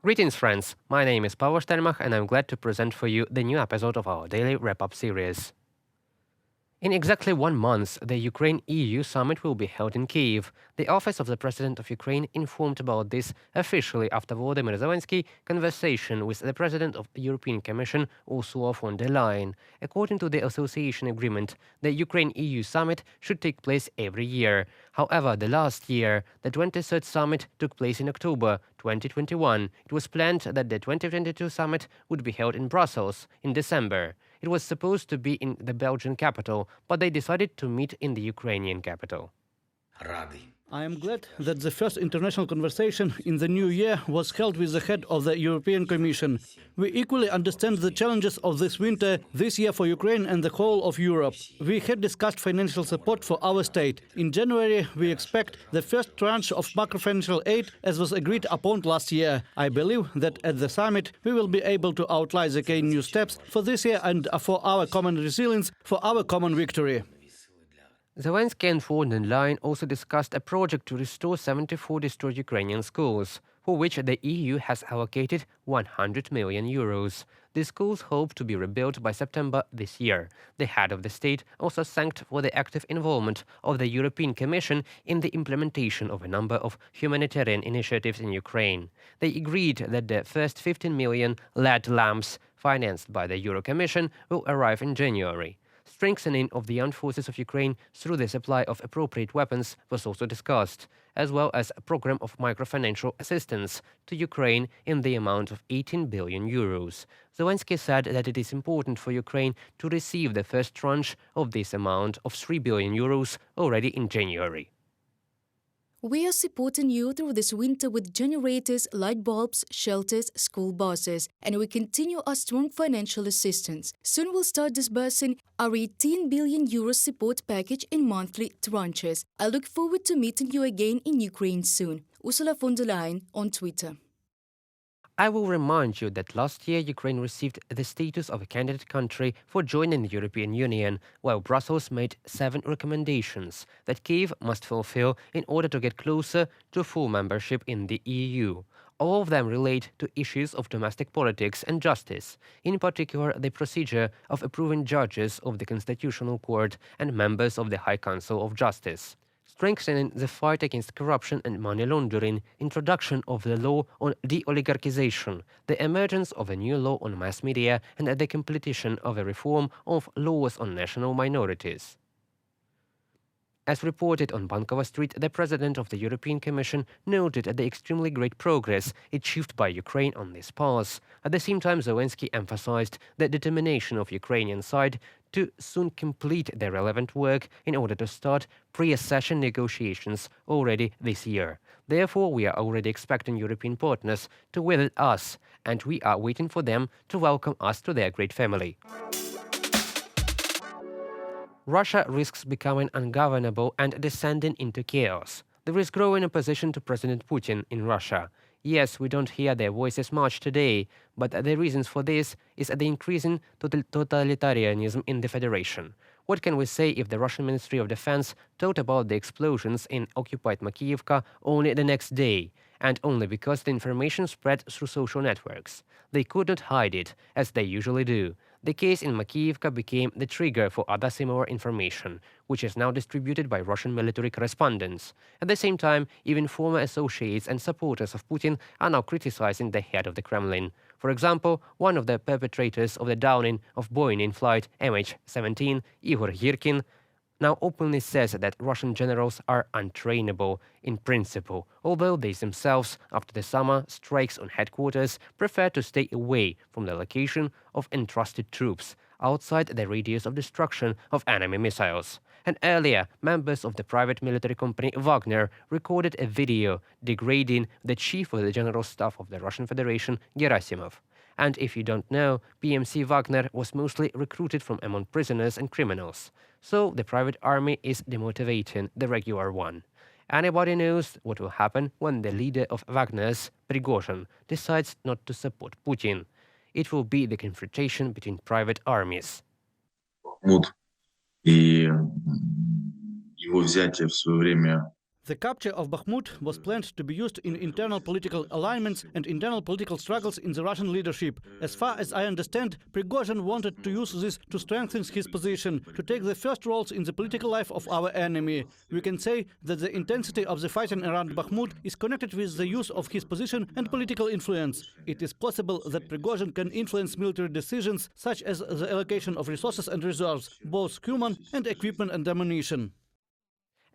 Greetings, friends. My name is Pavel Sternmach, and I'm glad to present for you the new episode of our daily wrap-up series. In exactly 1 month, the Ukraine-EU summit will be held in Kyiv. The office of the President of Ukraine informed about this officially after Volodymyr Zelensky's conversation with the President of the European Commission, Ursula von der Leyen. According to the association agreement, the Ukraine-EU summit should take place every year. However, the last year, the 23rd summit took place in October 2021. It was planned that the 2022 summit would be held in Brussels in December. It was supposed to be in the Belgian capital, but they decided to meet in the Ukrainian capital. I am glad that the first international conversation in the new year was held with the head of the European Commission. We equally understand the challenges of this winter this year for Ukraine and the whole of Europe. We had discussed financial support for our state. In January, we expect the first tranche of macrofinancial aid as was agreed upon last year. I believe that at the summit, we will be able to outline the key new steps for this year and for our common resilience, for our common victory. Zelensky and von der Leyen also discussed a project to restore 74 destroyed Ukrainian schools, for which the EU has allocated 100 million euros. The schools hope to be rebuilt by September this year. The head of the state also thanked for the active involvement of the European Commission in the implementation of a number of humanitarian initiatives in Ukraine. They agreed that the first 15 million LED lamps financed by the Euro Commission will arrive in January. Strengthening of the armed forces of Ukraine through the supply of appropriate weapons was also discussed, as well as a program of microfinancial assistance to Ukraine in the amount of 18 billion euros. Zelensky said that it is important for Ukraine to receive the first tranche of this amount of 3 billion euros already in January. We are supporting you through this winter with generators, light bulbs, shelters, school buses, and we continue our strong financial assistance. Soon we'll start disbursing our 18 billion euro support package in monthly tranches. I look forward to meeting you again in Ukraine soon. Ursula von der Leyen on Twitter. I will remind you that last year Ukraine received the status of a candidate country for joining the European Union, while Brussels made 7 recommendations that Kyiv must fulfill in order to get closer to full membership in the EU. All of them relate to issues of domestic politics and justice, in particular the procedure of approving judges of the Constitutional Court and members of the High Council of Justice. Strengthening the fight against corruption and money laundering, introduction of the law on de-oligarchization, the emergence of a new law on mass media, and the completion of a reform of laws on national minorities. As reported on Bankova Street, the President of the European Commission noted the extremely great progress achieved by Ukraine on this path. At the same time, Zelensky emphasized the determination of Ukrainian side to soon complete the relevant work in order to start pre-accession negotiations already this year. Therefore, we are already expecting European partners to visit us, and we are waiting for them to welcome us to their great family. Russia risks becoming ungovernable and descending into chaos. There is growing opposition to President Putin in Russia. Yes, we don't hear their voices much today, but the reasons for this is the increasing totalitarianism in the Federation. What can we say if the Russian Ministry of Defense told about the explosions in occupied Makiivka only the next day, and only because the information spread through social networks? They could not hide it, as they usually do. The case in Makiivka became the trigger for other similar information, which is now distributed by Russian military correspondents. At the same time, even former associates and supporters of Putin are now criticizing the head of the Kremlin. For example, one of the perpetrators of the downing of Boeing in flight MH17, Igor Girkin, now openly says that Russian generals are untrainable in principle, although they themselves, after the summer strikes on headquarters, prefer to stay away from the location of entrusted troops, outside the radius of destruction of enemy missiles. And earlier, members of the private military company Wagner recorded a video degrading the chief of the general staff of the Russian Federation, Gerasimov. And if you don't know, PMC Wagner was mostly recruited from among prisoners and criminals. So the private army is demotivating the regular one. Anybody knows what will happen when the leader of Wagner's, Prigozhin, decides not to support Putin. It will be the confrontation between private armies. И его взятие в свое время The capture of Bakhmut was planned to be used in internal political alignments and internal political struggles in the Russian leadership. As far as I understand, Prigozhin wanted to use this to strengthen his position, to take the first roles in the political life of our enemy. We can say that the intensity of the fighting around Bakhmut is connected with the use of his position and political influence. It is possible that Prigozhin can influence military decisions, such as the allocation of resources and reserves, both human and equipment and ammunition.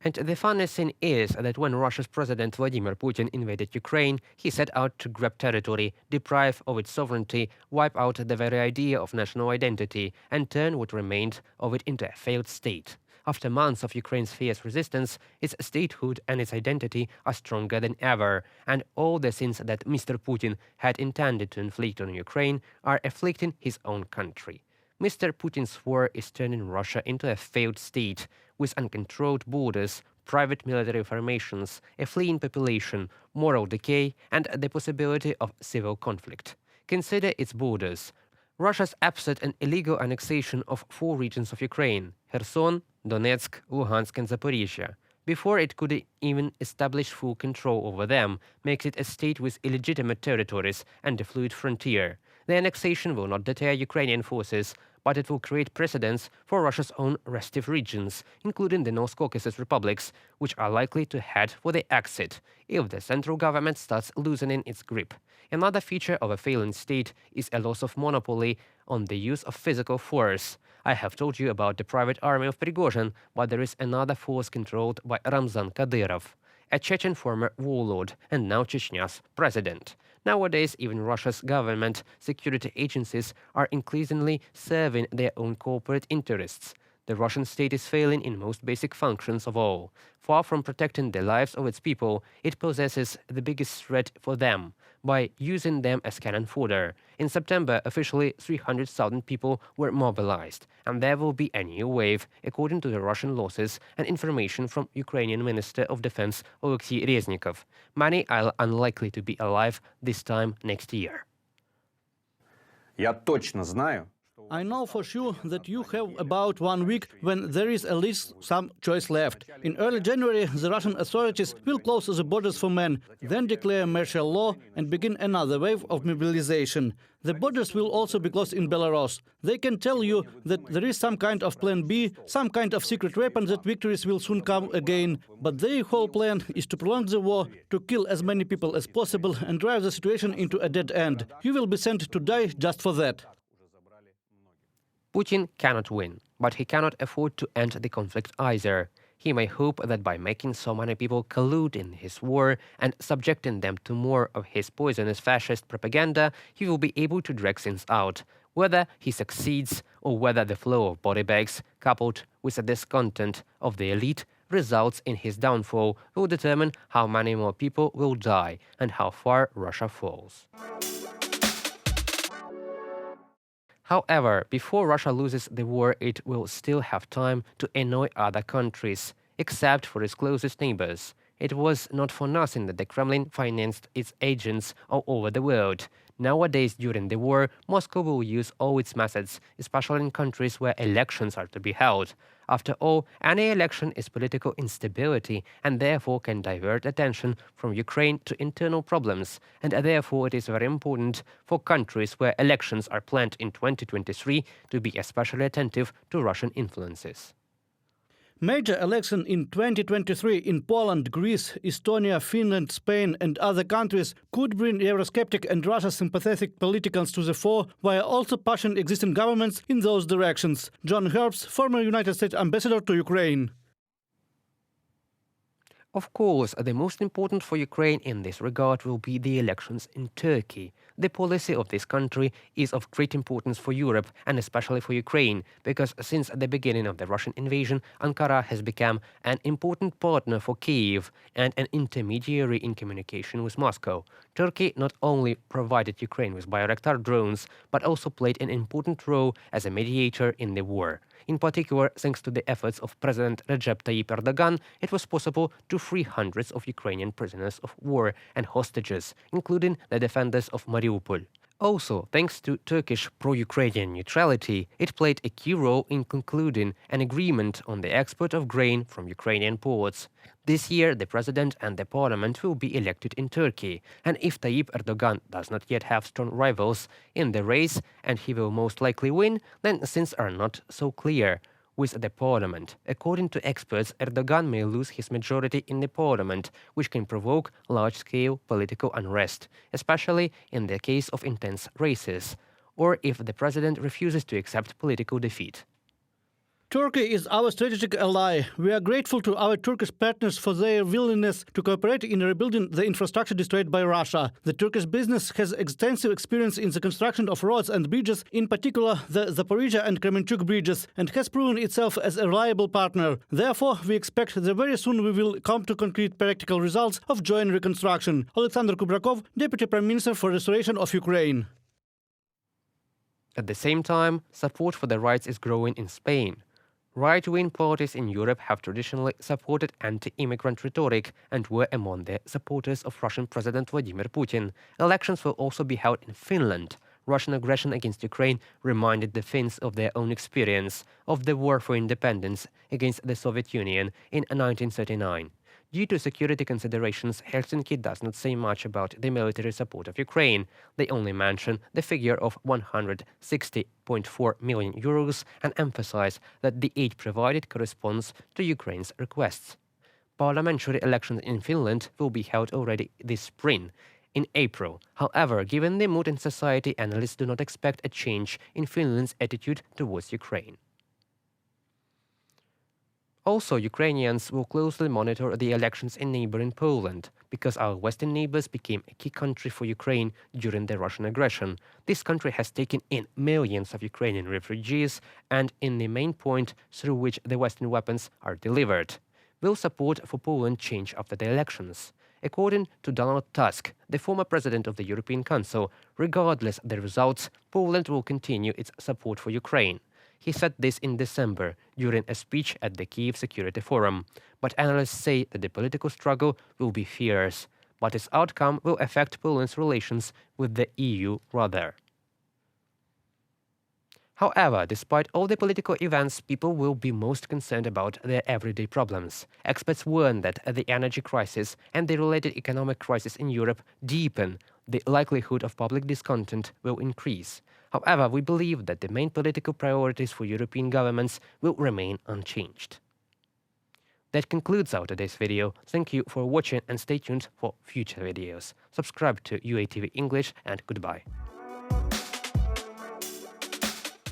And the funniest thing is that when Russia's President Vladimir Putin invaded Ukraine, he set out to grab territory, deprive of its sovereignty, wipe out the very idea of national identity, and turn what remained of it into a failed state. After months of Ukraine's fierce resistance, its statehood and its identity are stronger than ever, and all the sins that Mr. Putin had intended to inflict on Ukraine are afflicting his own country. Mr. Putin's war is turning Russia into a failed state, with uncontrolled borders, private military formations, a fleeing population, moral decay, and the possibility of civil conflict. Consider its borders. Russia's absurd and illegal annexation of 4 regions of Ukraine: Kherson, Donetsk, Luhansk, and Zaporizhia, before it could even establish full control over them, makes it a state with illegitimate territories and a fluid frontier. The annexation will not deter Ukrainian forces, but it will create precedents for Russia's own restive regions, including the North Caucasus republics, which are likely to head for the exit if the central government starts loosening its grip. Another feature of a failing state is a loss of monopoly on the use of physical force. I have told you about the private army of Prigozhin, but there is another force controlled by Ramzan Kadyrov, a Chechen former warlord and now Chechnya's president. Nowadays, even Russia's government security agencies are increasingly serving their own corporate interests. The Russian state is failing in most basic functions of all. Far from protecting the lives of its people, it possesses the biggest threat for them by using them as cannon fodder. In September, officially 300,000 people were mobilized, and there will be a new wave, according to the Russian losses and information from Ukrainian Minister of Defense Oleksiy Reznikov. Many are unlikely to be alive this time next year. Я точно знаю. I know for sure that you have about 1 week when there is at least some choice left. In early January, the Russian authorities will close the borders for men, then declare martial law and begin another wave of mobilization. The borders will also be closed in Belarus. They can tell you that there is some kind of plan B, some kind of secret weapon that victories will soon come again. But their whole plan is to prolong the war, to kill as many people as possible and drive the situation into a dead end. You will be sent to die just for that. Putin cannot win, but he cannot afford to end the conflict either. He may hope that by making so many people collude in his war and subjecting them to more of his poisonous fascist propaganda, he will be able to drag things out. Whether he succeeds or whether the flow of body bags, coupled with the discontent of the elite, results in his downfall will determine how many more people will die and how far Russia falls. However, before Russia loses the war, it will still have time to annoy other countries, except for its closest neighbors. It was not for nothing that the Kremlin financed its agents all over the world. Nowadays, during the war, Moscow will use all its methods, especially in countries where elections are to be held. After all, any election is political instability and therefore can divert attention from Ukraine to internal problems, and therefore it is very important for countries where elections are planned in 2023 to be especially attentive to Russian influences. Major election in 2023 in Poland, Greece, Estonia, Finland, Spain and other countries could bring Eurosceptic and Russia-sympathetic politicians to the fore, while also pushing existing governments in those directions. John Herbst, former United States ambassador to Ukraine. Of course, the most important for Ukraine in this regard will be the elections in Turkey. The policy of this country is of great importance for Europe and especially for Ukraine, because since the beginning of the Russian invasion, Ankara has become an important partner for Kyiv and an intermediary in communication with Moscow. Turkey not only provided Ukraine with Bayraktar drones, but also played an important role as a mediator in the war. In particular, thanks to the efforts of President Recep Tayyip Erdogan, it was possible to free hundreds of Ukrainian prisoners of war and hostages, including the defenders of Mariupol. Also, thanks to Turkish pro-Ukrainian neutrality, it played a key role in concluding an agreement on the export of grain from Ukrainian ports. This year, the president and the parliament will be elected in Turkey, and if Tayyip Erdogan does not yet have strong rivals in the race, and he will most likely win, then things are not so clear with the parliament. According to experts, Erdogan may lose his majority in the parliament, which can provoke large-scale political unrest, especially in the case of intense races, or if the president refuses to accept political defeat. Turkey is our strategic ally. We are grateful to our Turkish partners for their willingness to cooperate in rebuilding the infrastructure destroyed by Russia. The Turkish business has extensive experience in the construction of roads and bridges, in particular the Zaporizhia and Kremenchuk bridges, and has proven itself as a reliable partner. Therefore, we expect that very soon we will come to concrete practical results of joint reconstruction. Alexander Kubrakov, Deputy Prime Minister for Restoration of Ukraine. At the same time, support for the rights is growing in Spain. Right-wing parties in Europe have traditionally supported anti-immigrant rhetoric and were among the supporters of Russian President Vladimir Putin. Elections will also be held in Finland. Russian aggression against Ukraine reminded the Finns of their own experience of the war for independence against the Soviet Union in 1939. Due to security considerations, Helsinki does not say much about the military support of Ukraine. They only mention the figure of 160.4 million euros and emphasize that the aid provided corresponds to Ukraine's requests. Parliamentary elections in Finland will be held already this spring, in April. However, given the mood in society, analysts do not expect a change in Finland's attitude towards Ukraine. Also, Ukrainians will closely monitor the elections in neighboring Poland, because our western neighbors became a key country for Ukraine during the Russian aggression. This country has taken in millions of Ukrainian refugees and in the main point through which the Western weapons are delivered. Will support for Poland change after the elections? According to Donald Tusk, the former president of the European Council, regardless of the results, Poland will continue its support for Ukraine. He said this in December during a speech at the Kyiv Security Forum. But analysts say that the political struggle will be fierce, but its outcome will affect Poland's relations with the EU rather. However, despite all the political events, people will be most concerned about their everyday problems. Experts warn that the energy crisis and the related economic crisis in Europe deepen, the likelihood of public discontent will increase. However, we believe that the main political priorities for European governments will remain unchanged. That concludes our today's video. Thank you for watching and stay tuned for future videos. Subscribe to UATV English and goodbye.